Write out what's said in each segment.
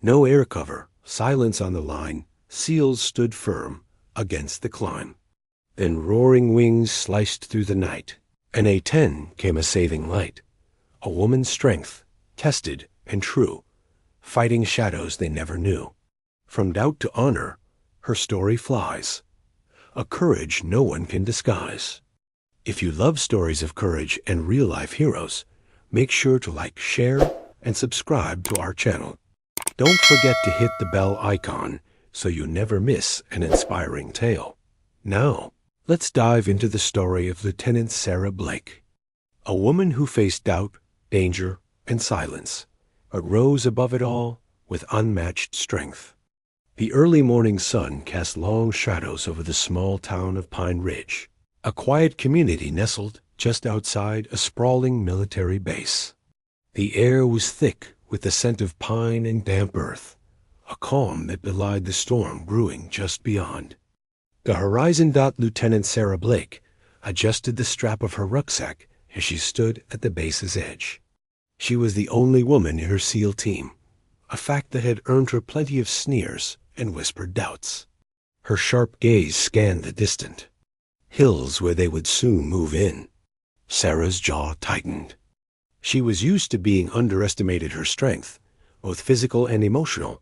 No air cover, silence on the line, SEALs stood firm against the climb. Then roaring wings sliced through the night. An A-10 came a saving light. A woman's strength, tested and true, fighting shadows they never knew. From doubt to honor, her story flies, a courage no one can disguise. If you love stories of courage and real-life heroes, make sure to like, share, and subscribe to our channel. Don't forget to hit the bell icon so you never miss an inspiring tale. Now, let's dive into the story of Lieutenant Sarah Blake, a woman who faced doubt, danger, and silence, but rose above it all with unmatched strength. The early morning sun cast long shadows over the small town of Pine Ridge, a quiet community nestled just outside a sprawling military base. The air was thick with the scent of pine and damp earth, a calm that belied the storm brewing just beyond. The horizon. Lieutenant Sarah Blake adjusted the strap of her rucksack as she stood at the base's edge. She was the only woman in her SEAL team, a fact that had earned her plenty of sneers and whispered doubts. Her sharp gaze scanned the distant hills where they would soon move in. Sarah's jaw tightened. She was used to being underestimated. Her strength, both physical and emotional,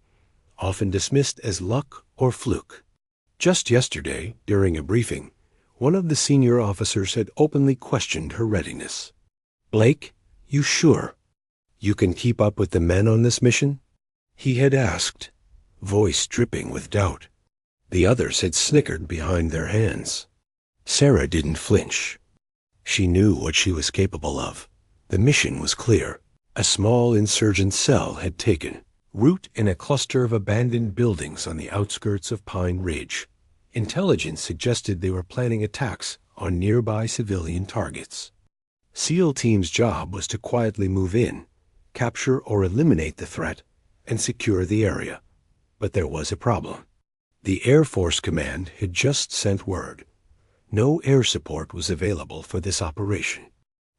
often dismissed as luck or fluke. Just yesterday, during a briefing, one of the senior officers had openly questioned her readiness. "Blake, you sure you can keep up with the men on this mission?" he had asked, voice dripping with doubt. The others had snickered behind their hands. Sarah didn't flinch. She knew what she was capable of. The mission was clear. A small insurgent cell had taken root in a cluster of abandoned buildings on the outskirts of Pine Ridge. Intelligence suggested they were planning attacks on nearby civilian targets. SEAL Team's job was to quietly move in, capture or eliminate the threat, and secure the area. But there was a problem. The Air Force Command had just sent word. No air support was available for this operation.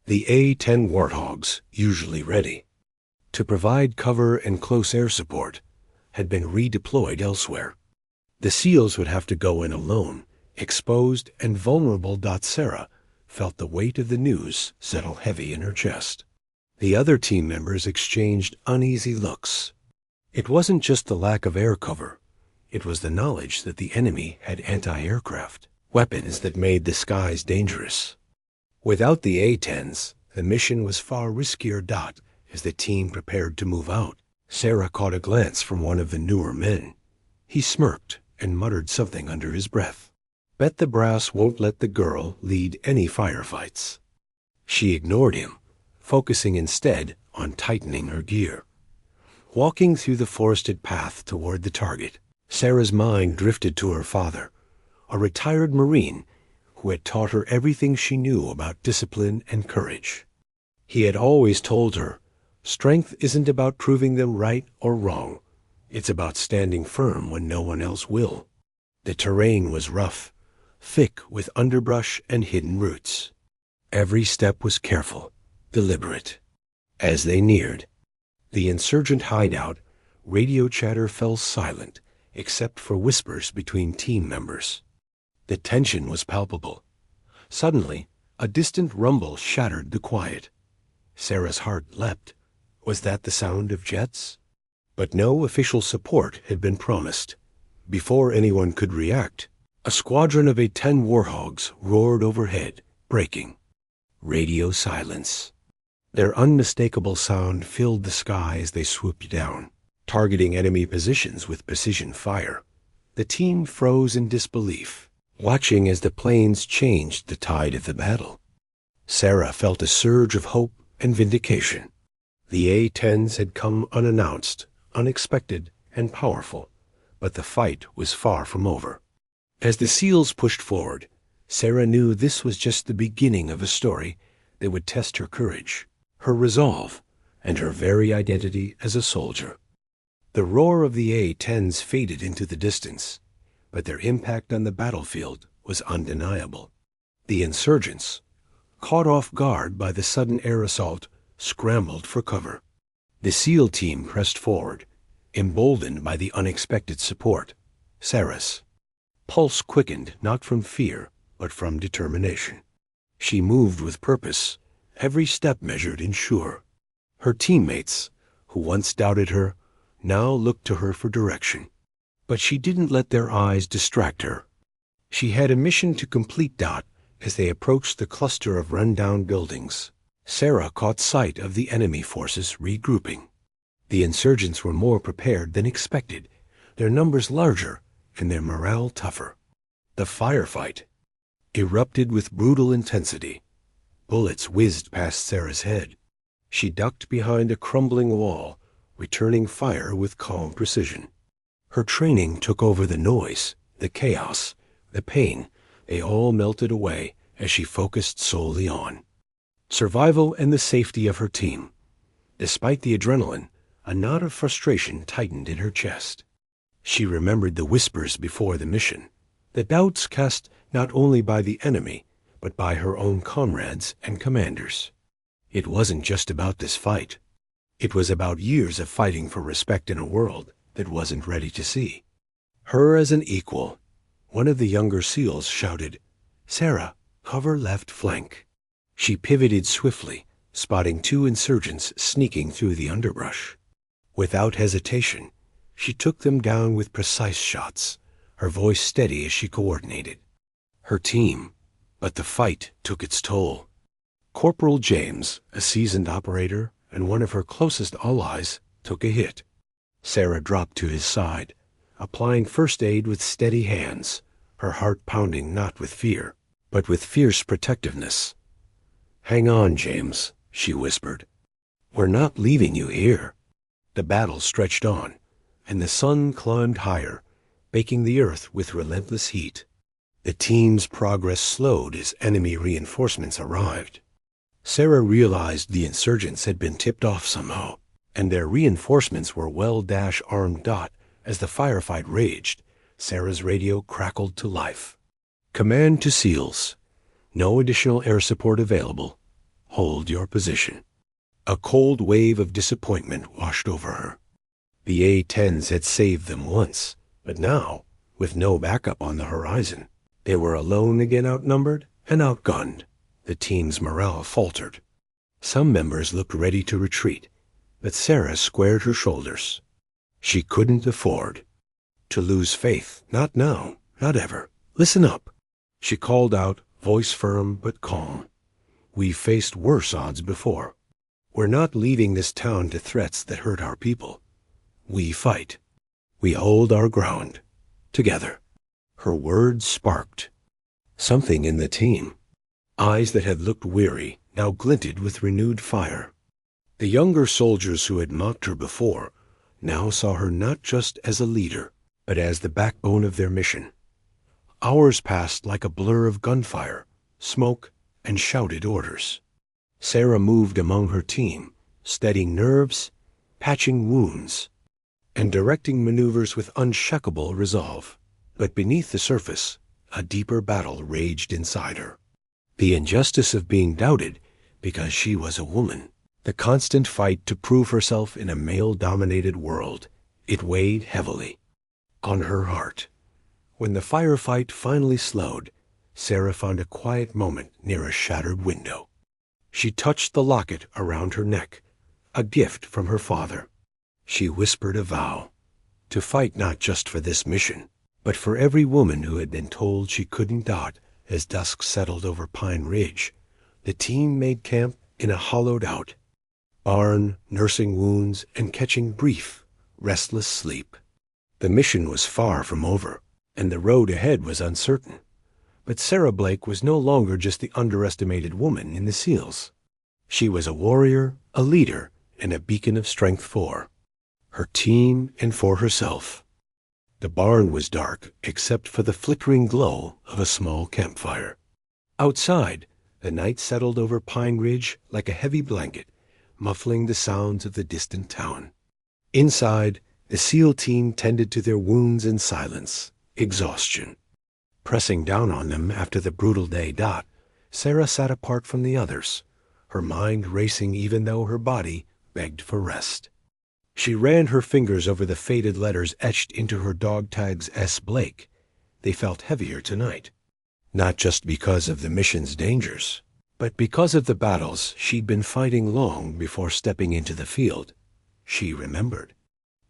The A-10 Warthogs, usually ready to provide cover and close air support, had been redeployed elsewhere. The SEALs would have to go in alone, exposed and vulnerable. Sarah felt the weight of the news settle heavy in her chest. The other team members exchanged uneasy looks. It wasn't just the lack of air cover. It was the knowledge that the enemy had anti-aircraft weapons that made the skies dangerous. Without the A-10s, the mission was far riskier. As the team prepared to move out, Sarah caught a glance from one of the newer men. He smirked and muttered something under his breath. Bet the brass won't let the girl lead any firefights. She ignored him, focusing instead on tightening her gear. Walking through the forested path toward the target, Sarah's mind drifted to her father, a retired Marine who had taught her everything she knew about discipline and courage. He had always told her, strength isn't about proving them right or wrong. It's about standing firm when no one else will. The terrain was rough, thick with underbrush and hidden roots. Every step was careful, deliberate. As they neared the insurgent hideout, radio chatter fell silent except for whispers between team members. The tension was palpable. Suddenly, a distant rumble shattered the quiet. Sarah's heart leapt. Was that the sound of jets? But no official support had been promised. Before anyone could react, a squadron of A-10 Warthogs roared overhead, breaking radio silence. Their unmistakable sound filled the sky as they swooped down, targeting enemy positions with precision fire. The team froze in disbelief, watching as the planes changed the tide of the battle. Sarah felt a surge of hope and vindication. The A-10s had come unannounced, unexpected, and powerful, but the fight was far from over. As the SEALs pushed forward, Sarah knew this was just the beginning of a story that would test her courage, her resolve, and her very identity as a soldier. The roar of the A-10s faded into the distance, but their impact on the battlefield was undeniable. The insurgents, caught off guard by the sudden air assault, scrambled for cover. The SEAL team pressed forward, emboldened by the unexpected support. Sarah's pulse quickened not from fear, but from determination. She moved with purpose, every step measured and sure. Her teammates, who once doubted her, now looked to her for direction. But she didn't let their eyes distract her. She had a mission to complete. As they approached the cluster of run-down buildings, Sarah caught sight of the enemy forces regrouping. The insurgents were more prepared than expected, their numbers larger and their morale tougher. The firefight erupted with brutal intensity. Bullets whizzed past Sarah's head. She ducked behind a crumbling wall, returning fire with calm precision. Her training took over the noise, the chaos, the pain. They all melted away as she focused solely on survival and the safety of her team. Despite the adrenaline, a knot of frustration tightened in her chest. She remembered the whispers before the mission, the doubts cast not only by the enemy, but by her own comrades and commanders. It wasn't just about this fight. It was about years of fighting for respect in a world that wasn't ready to see her as an equal. One of the younger SEALs shouted, "Sarah, cover left flank." She pivoted swiftly, spotting 2 insurgents sneaking through the underbrush. Without hesitation, she took them down with precise shots, her voice steady as she coordinated. Her team, but the fight took its toll. Corporal James, a seasoned operator and one of her closest allies, took a hit. Sarah dropped to his side, applying first aid with steady hands, her heart pounding not with fear, but with fierce protectiveness. "Hang on, James," she whispered. "We're not leaving you here." The battle stretched on, and the sun climbed higher, baking the earth with relentless heat. The team's progress slowed as enemy reinforcements arrived. Sarah realized the insurgents had been tipped off somehow, and their reinforcements were well-armed. As the firefight raged, Sarah's radio crackled to life. "Command to SEALs. No additional air support available. Hold your position." A cold wave of disappointment washed over her. The A-10s had saved them once, but now, with no backup on the horizon, they were alone again, outnumbered and outgunned. The team's morale faltered. Some members looked ready to retreat, but Sarah squared her shoulders. She couldn't afford to lose faith. Not now, not ever. "Listen up," she called out, voice firm but calm. "We've faced worse odds before. We're not leaving this town to threats that hurt our people. We fight. We hold our ground. Together." Her words sparked something in the team. Eyes that had looked weary now glinted with renewed fire. The younger soldiers who had mocked her before now saw her not just as a leader, but as the backbone of their mission. Hours passed like a blur of gunfire, smoke, and shouted orders. Sarah moved among her team, steadying nerves, patching wounds, and directing maneuvers with unshakable resolve. But beneath the surface, a deeper battle raged inside her. The injustice of being doubted because she was a woman. The constant fight to prove herself in a male-dominated world. It weighed heavily on her heart. When the firefight finally slowed, Sarah found a quiet moment near a shattered window. She touched the locket around her neck, a gift from her father. She whispered a vow, to fight not just for this mission, but for every woman who had been told she couldn't. As dusk settled over Pine Ridge, the team made camp in a hollowed-out barn, nursing wounds and catching brief, restless sleep. The mission was far from over, and the road ahead was uncertain. But Sarah Blake was no longer just the underestimated woman in the SEALs. She was a warrior, a leader, and a beacon of strength for her team and for herself. The barn was dark except for the flickering glow of a small campfire. Outside, the night settled over Pine Ridge like a heavy blanket, muffling the sounds of the distant town. Inside, the SEAL team tended to their wounds in silence, exhaustion pressing down on them after the brutal day. Sarah sat apart from the others, her mind racing even though her body begged for rest. She ran her fingers over the faded letters etched into her dog tags S. Blake. They felt heavier tonight. Not just because of the mission's dangers, but because of the battles she'd been fighting long before stepping into the field. She remembered.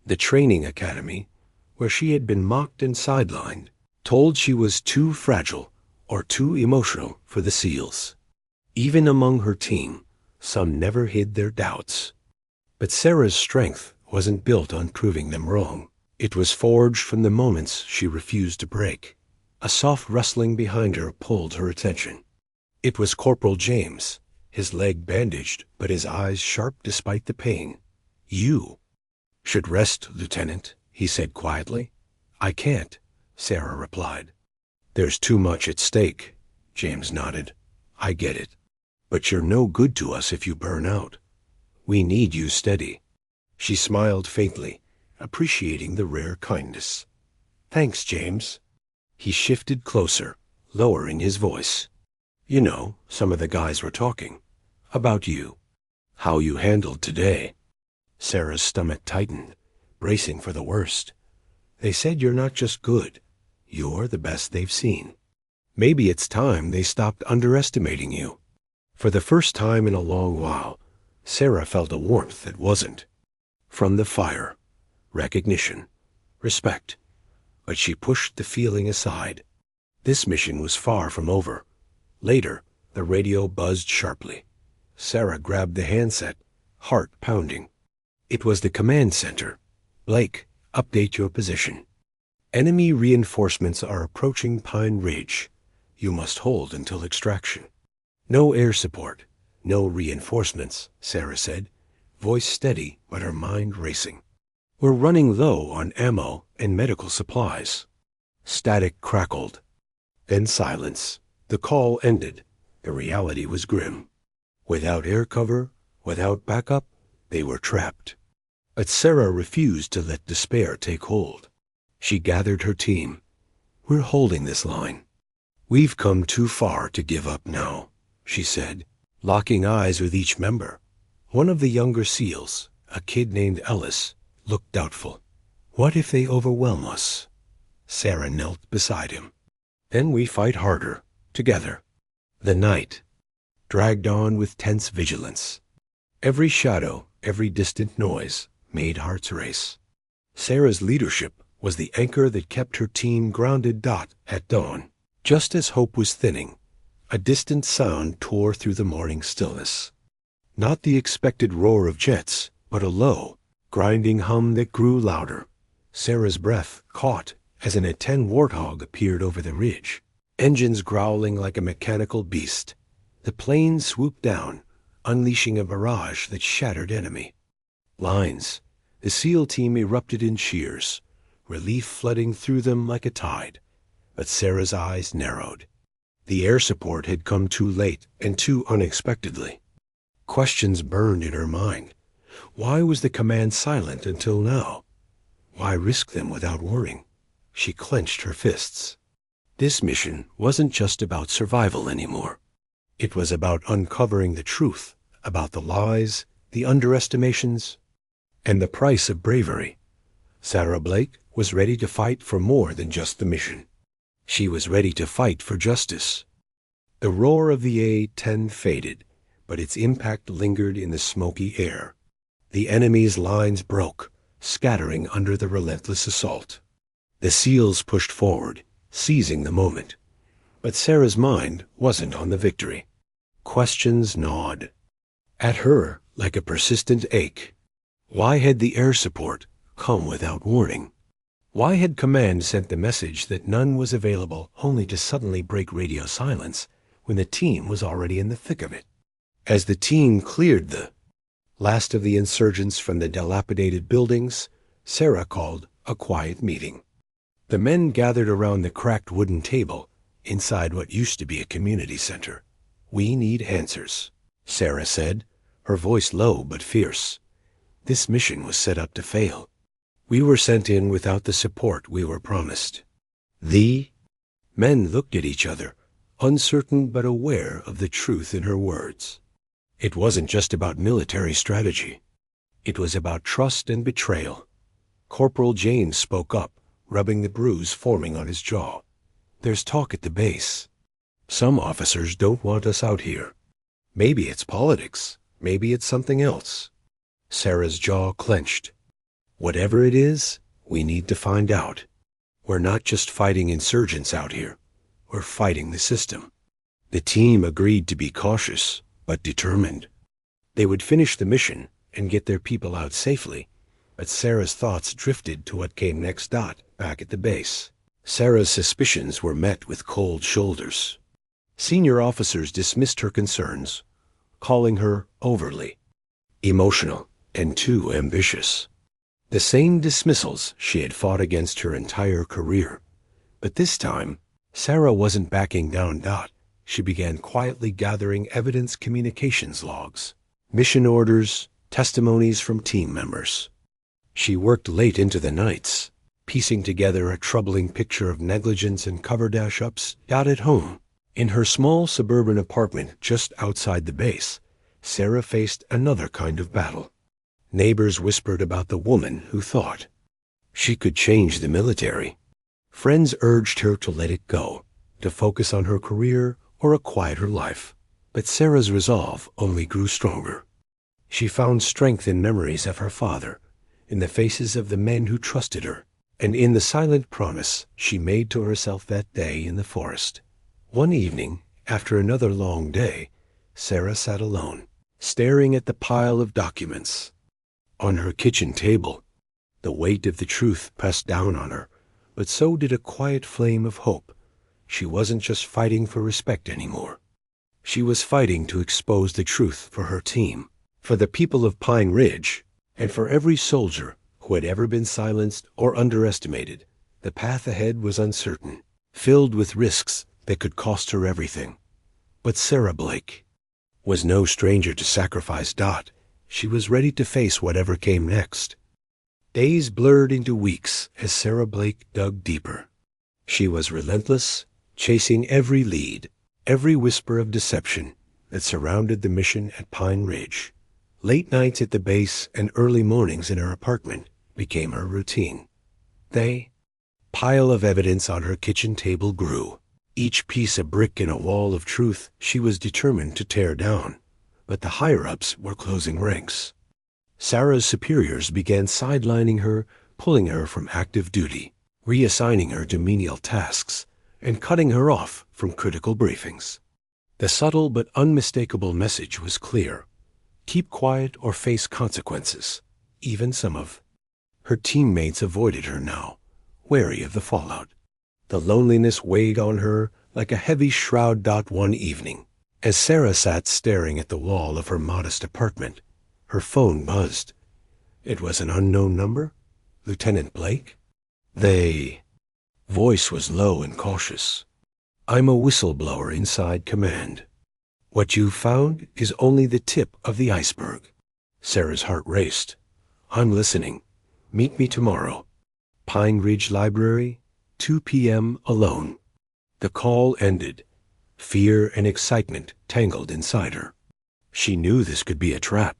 The training academy, where she had been mocked and sidelined, told she was too fragile or too emotional for the SEALs. Even among her team, some never hid their doubts. But Sarah's strength wasn't built on proving them wrong. It was forged from the moments she refused to break. A soft rustling behind her pulled her attention. It was Corporal James, his leg bandaged, but his eyes sharp despite the pain. "You should rest, Lieutenant," he said quietly. "I can't," Sarah replied. "There's too much at stake," James nodded. "I get it. But you're no good to us if you burn out. We need you steady." She smiled faintly, appreciating the rare kindness. "Thanks, James." He shifted closer, lowering his voice. "You know, some of the guys were talking. About you. How you handled today." Sarah's stomach tightened, bracing for the worst. "They said you're not just good. You're the best they've seen. Maybe it's time they stopped underestimating you." For the first time in a long while, Sarah felt a warmth that wasn't. From the fire, recognition, respect. But she pushed the feeling aside. This mission was far from over. Later, the radio buzzed sharply. Sarah grabbed the handset, heart pounding. It was the command center. "Blake, update your position. Enemy reinforcements are approaching Pine Ridge. You must hold until extraction." "No air support, no reinforcements," Sarah said, voice steady but her mind racing. "We're running low on ammo and medical supplies." Static crackled. Then silence. The call ended. The reality was grim. Without air cover, without backup, they were trapped. But Sarah refused to let despair take hold. She gathered her team. "We're holding this line. We've come too far to give up now," she said, locking eyes with each member. One of the younger SEALs, a kid named Ellis, looked doubtful. "What if they overwhelm us?" Sarah knelt beside him. "Then we fight harder, together." The night dragged on with tense vigilance. Every shadow, every distant noise made hearts race. Sarah's leadership was the anchor that kept her team grounded. At dawn, just as hope was thinning, a distant sound tore through the morning stillness. Not the expected roar of jets, but a low, grinding hum that grew louder. Sarah's breath caught as an A-10 Warthog appeared over the ridge, engines growling like a mechanical beast. The plane swooped down, unleashing a barrage that shattered enemy lines. The SEAL team erupted in cheers, relief flooding through them like a tide. But Sarah's eyes narrowed. The air support had come too late and too unexpectedly. Questions burned in her mind. Why was the command silent until now? Why risk them without warning? She clenched her fists. This mission wasn't just about survival anymore. It was about uncovering the truth about the lies, the underestimations, and the price of bravery. Sarah Blake was ready to fight for more than just the mission. She was ready to fight for justice. The roar of the A-10 faded, but its impact lingered in the smoky air. The enemy's lines broke, scattering under the relentless assault. The SEALs pushed forward, seizing the moment. But Sarah's mind wasn't on the victory. Questions gnawed at her like a persistent ache. Why had the air support come without warning? Why had command sent the message that none was available only to suddenly break radio silence when the team was already in the thick of it? As the team cleared the last of the insurgents from the dilapidated buildings, Sarah called a quiet meeting. The men gathered around the cracked wooden table inside what used to be a community center. "We need answers," Sarah said, her voice low but fierce. This mission was set up to fail. We were sent in without the support we were promised. The men looked at each other, uncertain but aware of the truth in her words. It wasn't just about military strategy. It was about trust and betrayal. Corporal James spoke up, rubbing the bruise forming on his jaw. "There's talk at the base. Some officers don't want us out here. Maybe it's politics. Maybe it's something else." Sarah's jaw clenched. "Whatever it is, we need to find out. We're not just fighting insurgents out here. We're fighting the system." The team agreed to be cautious, but determined. They would finish the mission and get their people out safely, but Sarah's thoughts drifted to what came next. Back at the base, Sarah's suspicions were met with cold shoulders. Senior officers dismissed her concerns, calling her overly emotional and too ambitious. The same dismissals she had fought against her entire career. But this time, Sarah wasn't backing down. She began quietly gathering evidence, communications logs, mission orders, testimonies from team members. She worked late into the nights, piecing together a troubling picture of negligence and cover-ups. At home, in her small suburban apartment just outside the base, Sarah faced another kind of battle. Neighbors whispered about the woman who thought she could change the military. Friends urged her to let it go, to focus on her career or a quieter life. But Sarah's resolve only grew stronger. She found strength in memories of her father, in the faces of the men who trusted her, and in the silent promise she made to herself that day in the forest. One evening, after another long day, Sarah sat alone, staring at the pile of documents. On her kitchen table, the weight of the truth pressed down on her, but so did a quiet flame of hope. She wasn't just fighting for respect anymore. She was fighting to expose the truth for her team, for the people of Pine Ridge, and for every soldier who had ever been silenced or underestimated. The path ahead was uncertain, filled with risks that could cost her everything. But Sarah Blake was no stranger to sacrifice. She was ready to face whatever came next. Days blurred into weeks as Sarah Blake dug deeper. She was relentless, chasing every lead, every whisper of deception that surrounded the mission at Pine Ridge. Late nights at the base and early mornings in her apartment became her routine. The pile of evidence on her kitchen table grew, each piece a brick in a wall of truth she was determined to tear down. But the higher-ups were closing ranks. Sarah's superiors began sidelining her, pulling her from active duty, reassigning her to menial tasks, and cutting her off from critical briefings. The subtle but unmistakable message was clear: keep quiet or face consequences. Even some of her teammates avoided her now, wary of the fallout. The loneliness weighed on her like a heavy shroud. One evening, as Sarah sat staring at the wall of her modest apartment, her phone buzzed. It was an unknown number. Lieutenant Blake? The voice was low and cautious. "I'm a whistleblower inside command. What you found is only the tip of the iceberg." Sarah's heart raced. "I'm listening. Meet me tomorrow. Pine Ridge Library, 2 p.m. alone." The call ended. Fear and excitement tangled inside her. She knew this could be a trap,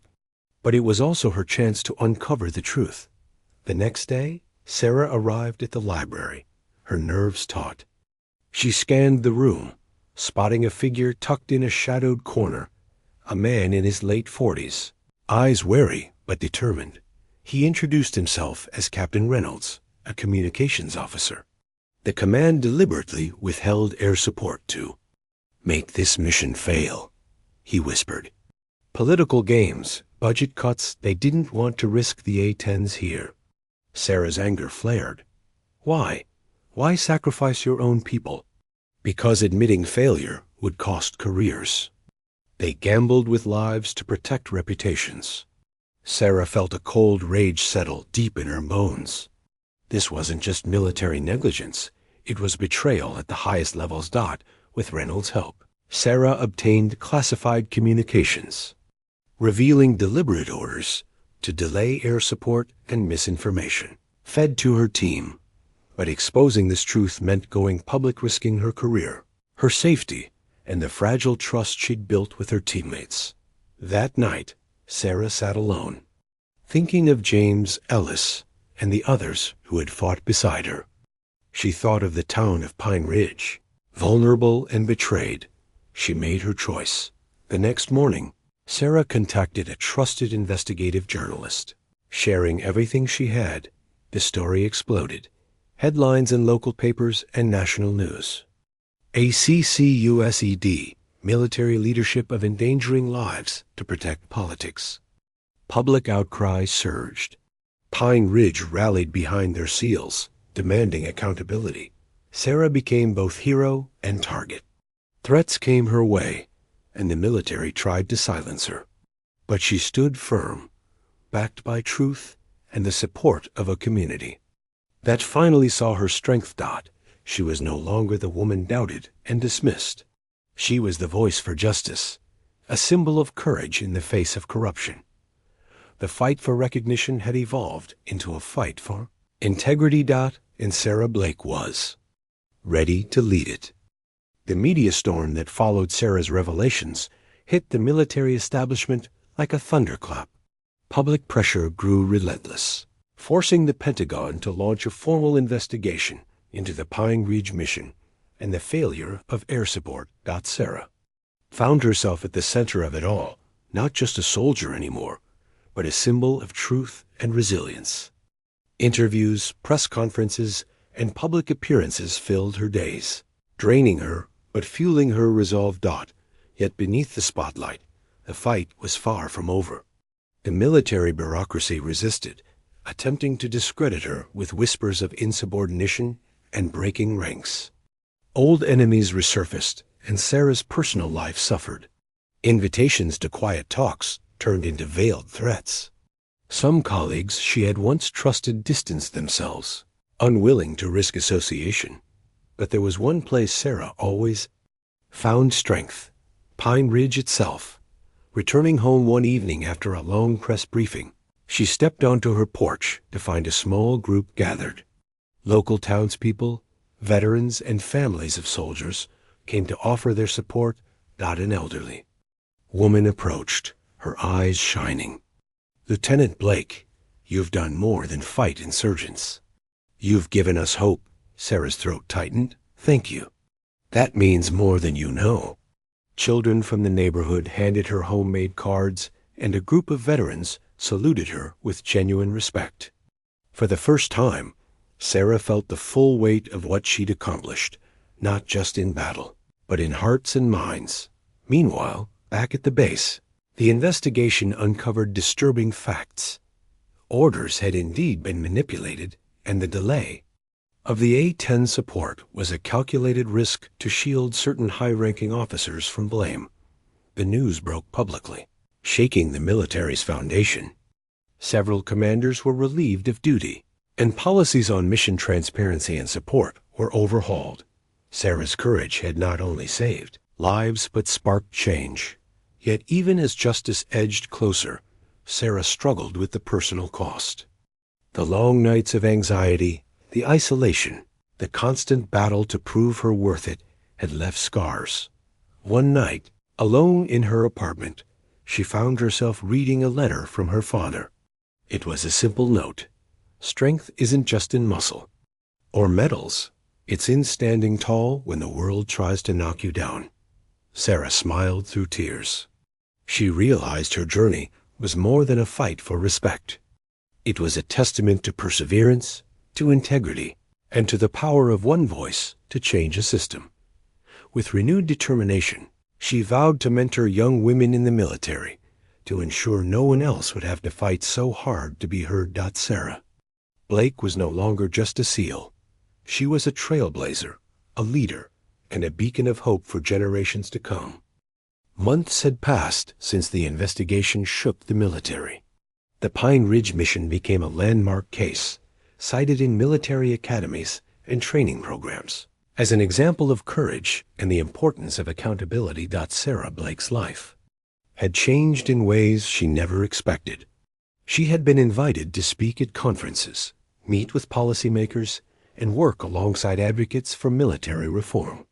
but it was also her chance to uncover the truth. The next day, Sarah arrived at the library, her nerves taut. She scanned the room, spotting a figure tucked in a shadowed corner, a man in his late 40s, eyes wary but determined. He introduced himself as Captain Reynolds, a communications officer. The command deliberately withheld air support to make this mission fail, he whispered. Political games, budget cuts, they didn't want to risk the A-10s here. Sarah's anger flared. Why? Why sacrifice your own people? Because admitting failure would cost careers. They gambled with lives to protect reputations. Sarah felt a cold rage settle deep in her bones. This wasn't just military negligence. It was betrayal at the highest levels. With Reynolds' help, Sarah obtained classified communications, revealing deliberate orders to delay air support and misinformation, fed to her team. But exposing this truth meant going public, risking her career, her safety, and the fragile trust she'd built with her teammates. That night, Sarah sat alone, thinking of James Ellis and the others who had fought beside her. She thought of the town of Pine Ridge. Vulnerable and betrayed, she made her choice. The next morning, Sarah contacted a trusted investigative journalist. Sharing everything she had, the story exploded. Headlines in local papers and national news. ACCUSED, military leadership of endangering lives to protect politics. Public outcry surged. Pine Ridge rallied behind their SEALs, demanding accountability. Sarah became both hero and target. Threats came her way, and the military tried to silence her. But she stood firm, backed by truth and the support of a community. That finally saw her strength. She was no longer the woman doubted and dismissed. She was the voice for justice, a symbol of courage in the face of corruption. The fight for recognition had evolved into a fight for integrity. And Sarah Blake was ready to lead it. The media storm that followed Sarah's revelations hit the military establishment like a thunderclap. Public pressure grew relentless, forcing the Pentagon to launch a formal investigation into the Pine Ridge mission and the failure of air support. Sarah found herself at the center of it all, not just a soldier anymore, but a symbol of truth and resilience. Interviews, press conferences, and public appearances filled her days, draining her but fueling her resolve. Yet beneath the spotlight, the fight was far from over. The military bureaucracy resisted, attempting to discredit her with whispers of insubordination and breaking ranks. Old enemies resurfaced, and Sarah's personal life suffered. Invitations to quiet talks turned into veiled threats. Some colleagues she had once trusted distanced themselves, unwilling to risk association. But there was one place Sarah always found strength: Pine Ridge itself. Returning home one evening after a long press briefing, she stepped onto her porch to find a small group gathered. Local townspeople, veterans, and families of soldiers came to offer their support. An elderly woman approached, her eyes shining. "Lieutenant Blake, you've done more than fight insurgents. You've given us hope." Sarah's throat tightened. "Thank you. That means more than you know." Children from the neighborhood handed her homemade cards, and a group of veterans saluted her with genuine respect. For the first time, Sarah felt the full weight of what she'd accomplished, not just in battle, but in hearts and minds. Meanwhile, back at the base, the investigation uncovered disturbing facts. Orders had indeed been manipulated, and the delay of the A-10 support was a calculated risk to shield certain high-ranking officers from blame. The news broke publicly, shaking the military's foundation. Several commanders were relieved of duty, and policies on mission transparency and support were overhauled. Sarah's courage had not only saved lives but sparked change. Yet even as justice edged closer, Sarah struggled with the personal cost. The long nights of anxiety, the isolation, the constant battle to prove her worth it had left scars. One night, alone in her apartment, she found herself reading a letter from her father. It was a simple note: "Strength isn't just in muscle or medals. It's in standing tall when the world tries to knock you down." Sarah smiled through tears. She realized her journey was more than a fight for respect. It was a testament to perseverance, to integrity, and to the power of one voice to change a system. With renewed determination, she vowed to mentor young women in the military, to ensure no one else would have to fight so hard to be heard. Sarah Blake was no longer just a SEAL. She was a trailblazer, a leader, and a beacon of hope for generations to come. Months had passed since the investigation shook the military. The Pine Ridge mission became a landmark case, cited in military academies and training programs as an example of courage and the importance of accountability. Sarah Blake's life had changed in ways she never expected. She had been invited to speak at conferences, meet with policymakers, and work alongside advocates for military reform.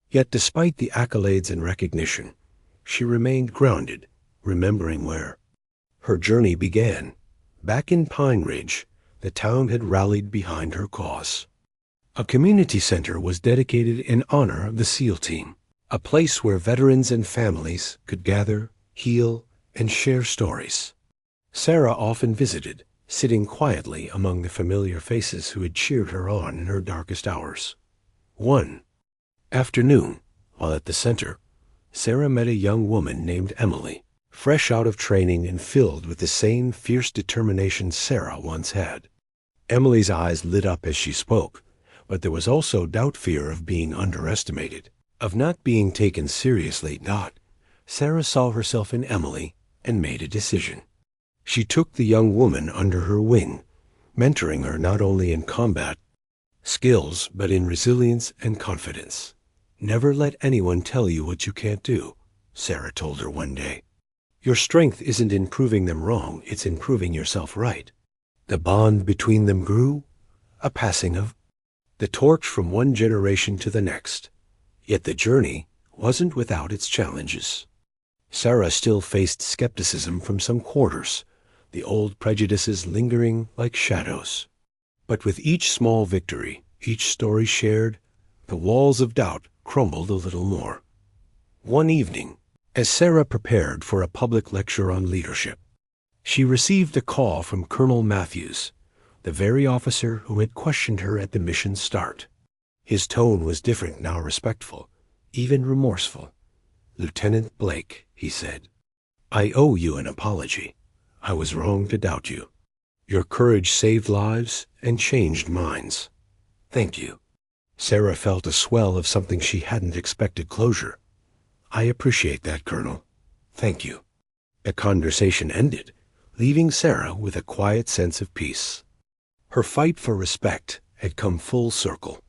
Yet despite the accolades and recognition, she remained grounded, remembering where her journey began, Back in Pine Ridge, the town had rallied behind her cause. A community center was dedicated in honor of the SEAL team, a place where veterans and families could gather, heal, and share stories. Sarah often visited, sitting quietly among the familiar faces who had cheered her on in her darkest hours. One afternoon, while at the center, Sarah met a young woman named Emily, fresh out of training and filled with the same fierce determination Sarah once had. Emily's eyes lit up as she spoke, but there was also fear of being underestimated, of not being taken seriously. Sarah saw herself in Emily and made a decision. She took the young woman under her wing, mentoring her not only in combat skills but in resilience and confidence. "Never let anyone tell you what you can't do," Sarah told her one day. "Your strength isn't in proving them wrong, it's in proving yourself right." The bond between them grew, a passing of the torch from one generation to the next. Yet the journey wasn't without its challenges. Sarah still faced skepticism from some quarters, the old prejudices lingering like shadows. But with each small victory, each story shared, the walls of doubt crumbled a little more. One evening, as Sarah prepared for a public lecture on leadership, she received a call from Colonel Matthews, the very officer who had questioned her at the mission's start. His tone was different now, respectful, even remorseful. "Lieutenant Blake," he said, "I owe you an apology. I was wrong to doubt you. Your courage saved lives and changed minds. Thank you." Sarah felt a swell of something she hadn't expected closure. "I appreciate that, Colonel. Thank you." The conversation ended, leaving Sarah with a quiet sense of peace. Her fight for respect had come full circle,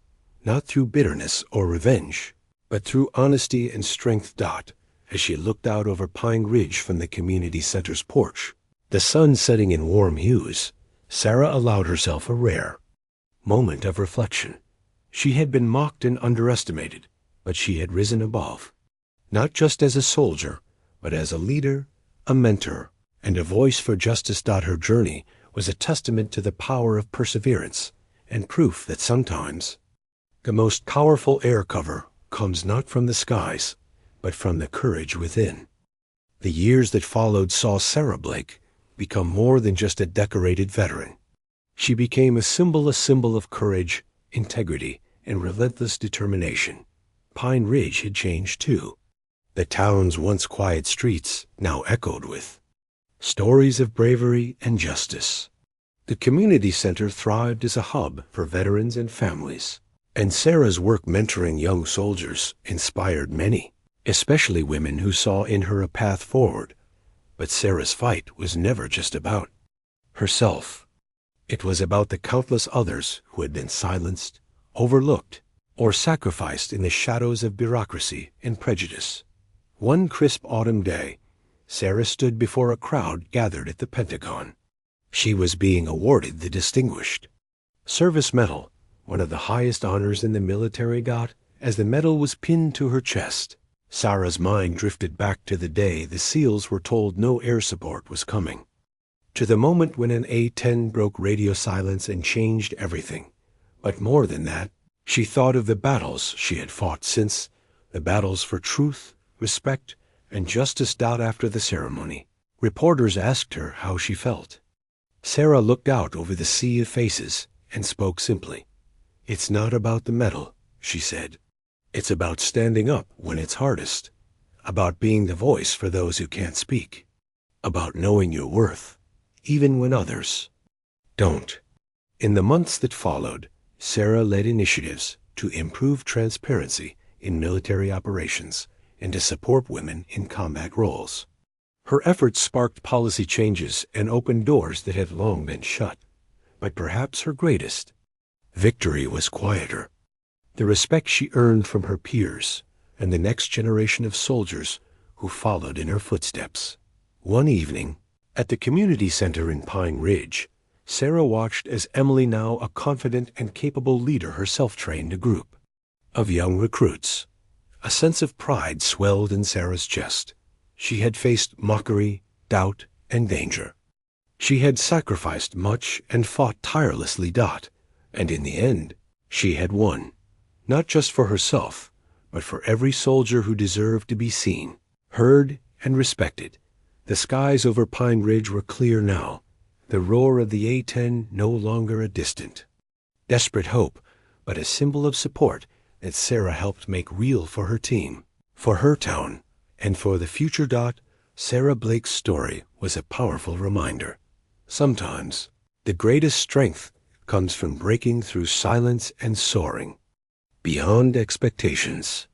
not through bitterness or revenge, but through honesty and strength. As she looked out over Pine Ridge from the community center's porch, the sun setting in warm hues, Sarah allowed herself a rare moment of reflection. She had been mocked and underestimated, but she had risen above, not just as a soldier, but as a leader, a mentor, and a voice for justice. Her journey was a testament to the power of perseverance and proof that sometimes the most powerful air cover comes not from the skies, but from the courage within. The years that followed saw Sarah Blake become more than just a decorated veteran. She became a symbol of courage, integrity, and relentless determination. Pine Ridge had changed too. The town's once quiet streets now echoed with stories of bravery and justice. The community center thrived as a hub for veterans and families, and Sarah's work mentoring young soldiers inspired many, especially women who saw in her a path forward. But Sarah's fight was never just about herself. It was about the countless others who had been silenced, overlooked, or sacrificed in the shadows of bureaucracy and prejudice. One crisp autumn day, Sarah stood before a crowd gathered at the Pentagon. She was being awarded the Distinguished Service Medal, one of the highest honors in the military. As the medal was pinned to her chest, Sarah's mind drifted back to the day the SEALs were told no air support was coming, to the moment when an A-10 broke radio silence and changed everything. But more than that, she thought of the battles she had fought since, the battles for truth, respect, and justice. After the ceremony, reporters asked her how she felt. Sarah looked out over the sea of faces and spoke simply. "It's not about the medal," she said. "It's about standing up when it's hardest, about being the voice for those who can't speak, about knowing your worth, even when others don't." In the months that followed, Sarah led initiatives to improve transparency in military operations and to support women in combat roles. Her efforts sparked policy changes and opened doors that had long been shut. But perhaps her greatest victory was quieter. The respect she earned from her peers and the next generation of soldiers who followed in her footsteps. One evening, at the community center in Pine Ridge, Sarah watched as Emily, now a confident and capable leader herself, trained a group of young recruits. A sense of pride swelled in Sarah's chest. She had faced mockery, doubt, and danger. She had sacrificed much and fought tirelessly, Dot, and in the end, she had won. Not just for herself, but for every soldier who deserved to be seen, heard, and respected. The skies over Pine Ridge were clear now, the roar of the A-10 no longer a distant, desperate hope, but a symbol of support that Sarah helped make real for her team, for her town, and for the future. Dot, Sarah Blake's story was a powerful reminder. Sometimes, the greatest strength comes from breaking through silence and soaring beyond expectations.